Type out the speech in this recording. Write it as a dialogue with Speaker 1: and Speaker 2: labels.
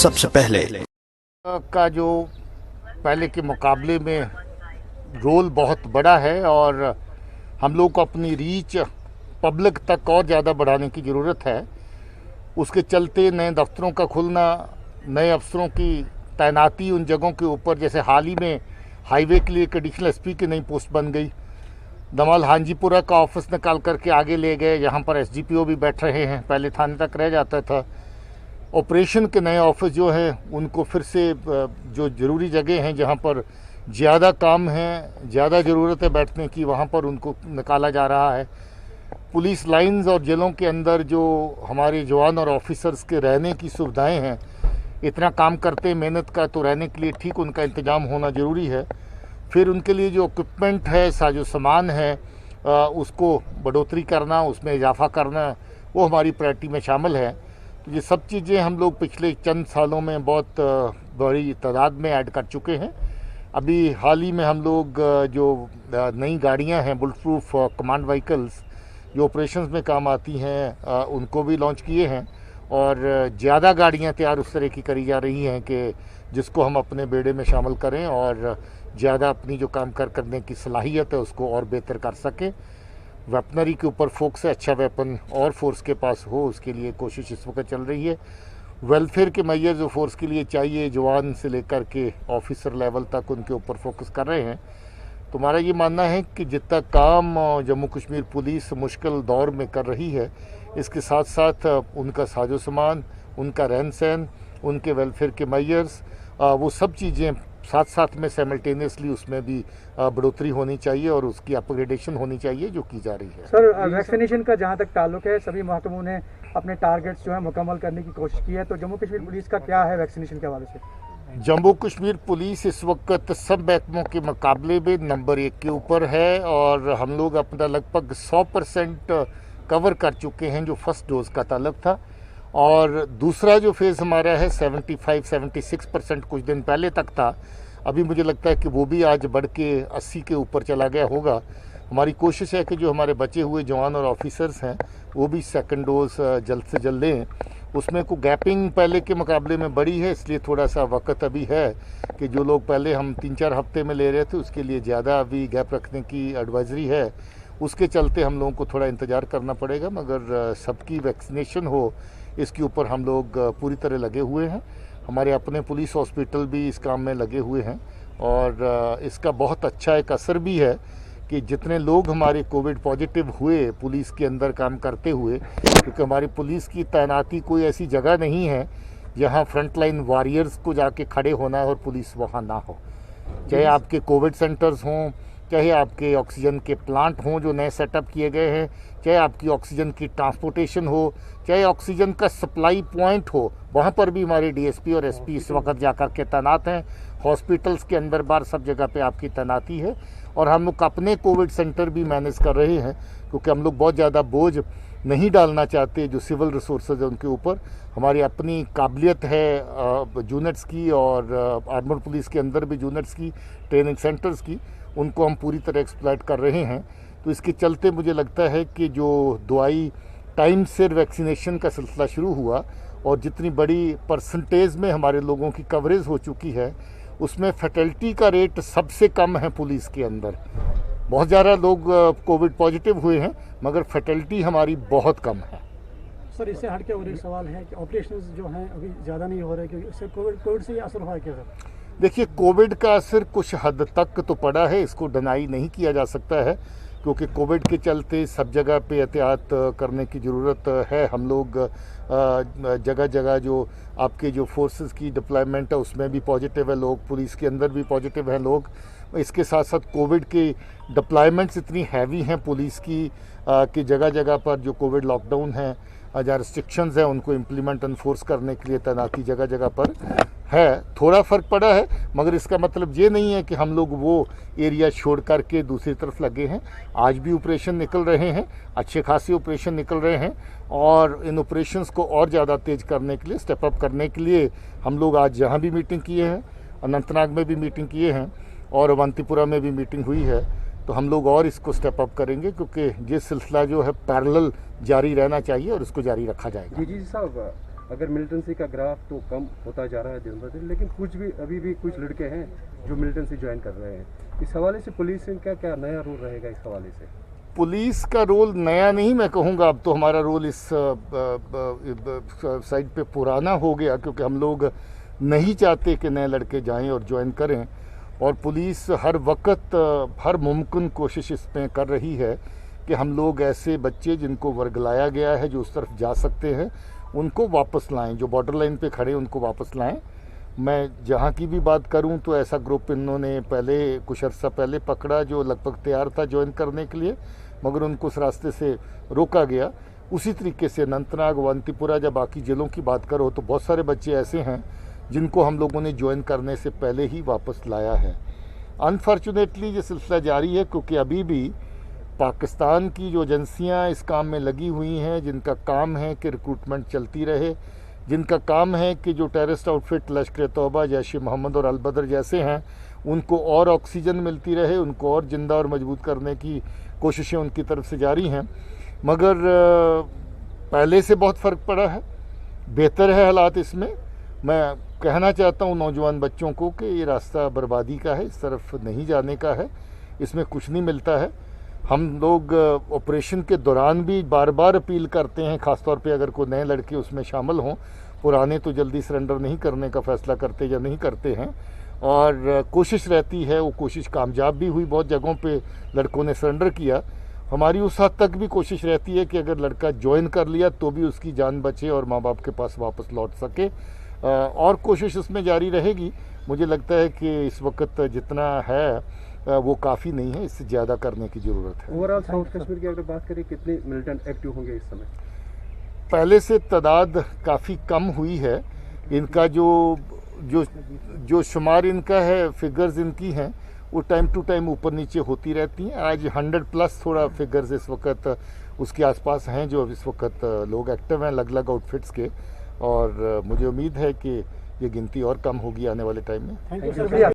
Speaker 1: सबसे पहले
Speaker 2: का जो पहले के मुकाबले में रोल बहुत बड़ा है और हम लोग को अपनी रीच पब्लिक तक और ज़्यादा बढ़ाने की ज़रूरत है। उसके चलते नए दफ्तरों का खुलना, नए अफसरों की तैनाती उन जगहों के ऊपर, जैसे हाल ही में हाईवे के लिए एक एडिशनल एसपी की नई पोस्ट बन गई। दमाल हांजीपुरा का ऑफिस निकाल करके आगे ले गए, जहाँ पर एसडीपीओ भी बैठ रहे हैं, पहले थाने तक रह जाता था। ऑपरेशन के नए ऑफिस जो हैं उनको फिर से जो ज़रूरी जगह हैं जहाँ पर ज़्यादा काम है, ज़्यादा ज़रूरत है बैठने की, वहाँ पर उनको निकाला जा रहा है। पुलिस लाइंस और जेलों के अंदर जो हमारे जवान और ऑफिसर्स के रहने की सुविधाएं हैं, इतना काम करते हैं मेहनत का, तो रहने के लिए ठीक उनका इंतज़ाम होना ज़रूरी है। फिर उनके लिए जो इक्विपमेंट है, साजो सामान है, उसको बढ़ोतरी करना, उसमें इजाफा करना, वो हमारी प्रायोरिटी में शामिल है। तो ये सब चीज़ें हम लोग पिछले चंद सालों में बहुत बड़ी तादाद में ऐड कर चुके हैं। अभी हाल ही में हम लोग जो नई गाड़ियां हैं, बुलेट प्रूफ कमांड व्हीकल्स जो ऑपरेशंस में काम आती हैं, उनको भी लॉन्च किए हैं और ज़्यादा गाड़ियां तैयार उस तरह की करी जा रही हैं कि जिसको हम अपने बेड़े में शामिल करें और ज़्यादा अपनी जो काम करने की सलाहियत है उसको और बेहतर कर सकें। वेपनरी के ऊपर फोकस है, अच्छा वेपन और फोर्स के पास हो, उसके लिए कोशिश इस वक्त चल रही है। वेलफेयर के मैयर्स जो फोर्स के लिए चाहिए, जवान से लेकर के ऑफिसर लेवल तक, उनके ऊपर फोकस कर रहे हैं। तो हमारा ये मानना है कि जितना काम जम्मू कश्मीर पुलिस मुश्किल दौर में कर रही है, इसके साथ साथ उनका साजो सामान, उनका रहन सहन, उनके वेलफेयर के मैयर्स, वो सब चीज़ें साथ साथ में साइमल्टेनियसली उसमें भी बढ़ोतरी होनी चाहिए और उसकी अपग्रेडेशन होनी चाहिए जो की जा रही है।
Speaker 3: सर, वैक्सीनेशन का जहां तक ताल्लुक है, सभी महकमों ने अपने टारगेट्स जो है मुकम्मल करने की कोशिश की है, तो जम्मू कश्मीर पुलिस का क्या है वैक्सीनेशन के हवाले से?
Speaker 2: जम्मू कश्मीर पुलिस इस वक्त सब महकमों के मुकाबले में नंबर 1 के ऊपर है और हम लोग अपना लगभग 100% कवर कर चुके हैं जो फर्स्ट डोज का ताल्लुक था। और दूसरा जो फेज़ हमारा है 75-76% कुछ दिन पहले तक था, अभी मुझे लगता है कि वो भी आज बढ़ के 80 के ऊपर चला गया होगा। हमारी कोशिश है कि जो हमारे बचे हुए जवान और ऑफिसर्स हैं वो भी सेकंड डोज जल्द से जल्द लें। उसमें को गैपिंग पहले के मुकाबले में बड़ी है, इसलिए थोड़ा सा वक्त अभी है कि जो लोग पहले हम 3-4 हफ्ते में ले रहे थे उसके लिए ज़्यादा अभी गैप रखने की एडवाइजरी है। उसके चलते हम लोगों को थोड़ा इंतज़ार करना पड़ेगा, मगर सबकी वैक्सीनेशन हो इसके ऊपर हम लोग पूरी तरह लगे हुए हैं। हमारे अपने पुलिस हॉस्पिटल भी इस काम में लगे हुए हैं और इसका बहुत अच्छा एक असर भी है कि जितने लोग हमारे कोविड पॉजिटिव हुए पुलिस के अंदर काम करते हुए, क्योंकि हमारी पुलिस की तैनाती कोई ऐसी जगह नहीं है जहां फ्रंटलाइन वॉरियर्स को जाके खड़े होना है और पुलिस वहां ना हो। चाहे आपके कोविड सेंटर्स हों, चाहे आपके ऑक्सीजन के प्लांट हों जो नए सेटअप किए गए हैं, चाहे आपकी ऑक्सीजन की ट्रांसपोर्टेशन हो, चाहे ऑक्सीजन का सप्लाई पॉइंट हो, वहाँ पर भी हमारे डीएसपी और एसपी इस वक्त जाकर के तैनात हैं। हॉस्पिटल्स के अंदर बाहर सब जगह पे आपकी तैनाती है और हम लोग अपने कोविड सेंटर भी मैनेज कर रहे हैं, क्योंकि हम लोग बहुत ज़्यादा बोझ नहीं डालना चाहते जो सिविल रिसोर्सेज है उनके ऊपर। हमारी अपनी काबिलियत है यूनिट्स की और आर्मड पुलिस के अंदर भी यूनिट्स की, ट्रेनिंग सेंटर्स की, उनको हम पूरी तरह एक्सप्लॉइट कर रहे हैं। तो इसके चलते मुझे लगता है कि जो दवाई टाइम से वैक्सीनेशन का सिलसिला शुरू हुआ और जितनी बड़ी परसेंटेज में हमारे लोगों की कवरेज हो चुकी है, उसमें फैटलिटी का रेट सबसे कम है पुलिस के अंदर। बहुत ज़्यादा लोग कोविड पॉजिटिव हुए हैं मगर फैटलिटी हमारी बहुत कम है।
Speaker 3: सर, इससे हटके और एक सवाल है कि ऑपरेशंस जो हैं अभी ज़्यादा नहीं हो रहे, क्योंकि इससे कोविड से ये असर हुआ है क्या सर?
Speaker 2: देखिए, कोविड का असर कुछ हद तक तो पड़ा है, इसको डिनाई नहीं किया जा सकता है, क्योंकि कोविड के चलते सब जगह पे एहतियात करने की ज़रूरत है। हम लोग जगह जगह जो आपके जो फोर्सेस की डिप्लॉयमेंट है उसमें भी पॉजिटिव है लोग, पुलिस के अंदर भी पॉजिटिव हैं लोग। इसके साथ साथ कोविड के डिप्लॉयमेंट्स इतनी हैवी हैं पुलिस की कि जगह जगह पर जो कोविड लॉकडाउन है, जहाँ रिस्ट्रिक्शंस हैं, उनको इम्प्लीमेंट एनफोर्स करने के लिए तैनाती जगह जगह पर है। थोड़ा फ़र्क पड़ा है, मगर इसका मतलब ये नहीं है कि हम लोग वो एरिया छोड़ करके दूसरी तरफ लगे हैं। आज भी ऑपरेशन निकल रहे हैं, अच्छे खासे ऑपरेशन निकल रहे हैं और इन ऑपरेशंस को और ज़्यादा तेज़ करने के लिए, स्टेप अप करने के लिए हम लोग आज यहाँ भी मीटिंग किए हैं, अनंतनाग में भी मीटिंग किए हैं और अवंतीपुरा में भी मीटिंग हुई है। तो हम लोग और इसको स्टेप अप करेंगे, क्योंकि ये सिलसिला जो है पैरेलल जारी रहना चाहिए और इसको जारी रखा जाएगा।
Speaker 4: जी साहब,
Speaker 1: अगर मिलिटेंसी का ग्राफ तो कम होता जा रहा है दिन ब दिन, लेकिन कुछ भी अभी भी कुछ लड़के हैं जो मिलिटेंसी ज्वाइन कर रहे हैं। इस हवाले से पुलिस का क्या नया रोल रहेगा इस हवाले से?
Speaker 2: पुलिस का रोल नया नहीं मैं कहूँगा, अब तो हमारा रोल इस साइड पे पुराना हो गया, क्योंकि हम लोग नहीं चाहते कि नए लड़के जाएं और ज्वाइन करें, और पुलिस हर वक्त हर मुमकिन कोशिश इसमें कर रही है कि हम लोग ऐसे बच्चे जिनको वर्गलाया गया है, जो उस तरफ जा सकते हैं, उनको वापस लाएं, जो बॉर्डर लाइन पे खड़े उनको वापस लाएं। मैं जहाँ की भी बात करूं तो ऐसा ग्रुप इन्होंने पहले कुछ अर्सा पहले पकड़ा जो लगभग तैयार था ज्वाइन करने के लिए, मगर उनको उस रास्ते से रोका गया। उसी तरीके से अनंतनाग, अवंतीपुरा, जब बाकी ज़िलों की बात करो तो बहुत सारे बच्चे ऐसे हैं जिनको हम लोगों ने ज्वाइन करने से पहले ही वापस लाया है। अनफॉर्चुनेटली ये सिलसिला जारी है, क्योंकि अभी भी पाकिस्तान की जो एजेंसियां इस काम में लगी हुई हैं, जिनका काम है कि रिक्रूटमेंट चलती रहे, जिनका काम है कि जो टेररिस्ट आउटफिट लश्कर तौबा, जैश ए मोहम्मद और अल-बदर जैसे हैं, उनको और ऑक्सीजन मिलती रहे, उनको और ज़िंदा और मजबूत करने की कोशिशें उनकी तरफ से जारी हैं। मगर पहले से बहुत फ़र्क पड़ा है, बेहतर है हालात इसमें। मैं कहना चाहता हूँ नौजवान बच्चों को कि ये रास्ता बर्बादी का है, इस तरफ नहीं जाने का है, इसमें कुछ नहीं मिलता है। हम लोग ऑपरेशन के दौरान भी बार बार अपील करते हैं, ख़ासतौर पे अगर कोई नए लड़के उसमें शामिल हों, पुराने तो जल्दी सरेंडर नहीं करने का फ़ैसला करते या नहीं करते हैं, और कोशिश रहती है, वो कोशिश कामयाब भी हुई, बहुत जगहों पे लड़कों ने सरेंडर किया। हमारी उस हद तक भी कोशिश रहती है कि अगर लड़का ज्वाइन कर लिया तो भी उसकी जान बचे और माँ बाप के पास वापस लौट सके, और कोशिश इसमें जारी रहेगी। मुझे लगता है कि इस वक्त जितना है वो काफ़ी नहीं है, इससे ज़्यादा करने की ज़रूरत है।
Speaker 1: ओवरऑल साउथ कश्मीर की अगर बात करें, कितने मिलिटेंट एक्टिव होंगे इस समय?
Speaker 2: पहले से तादाद काफ़ी कम हुई है। इनका जो शुमार इनका है, फिगर्स इनकी हैं, वो टाइम टू टाइम ऊपर नीचे होती रहती हैं। आज 100+ थोड़ा फिगर्स इस वक्त उसके आसपास हैं जो इस वक्त लोग एक्टिव हैं अलग अलग आउटफिट्स के, और मुझे उम्मीद है कि ये गिनती और कम होगी आने वाले टाइम में।
Speaker 3: Thank you sir.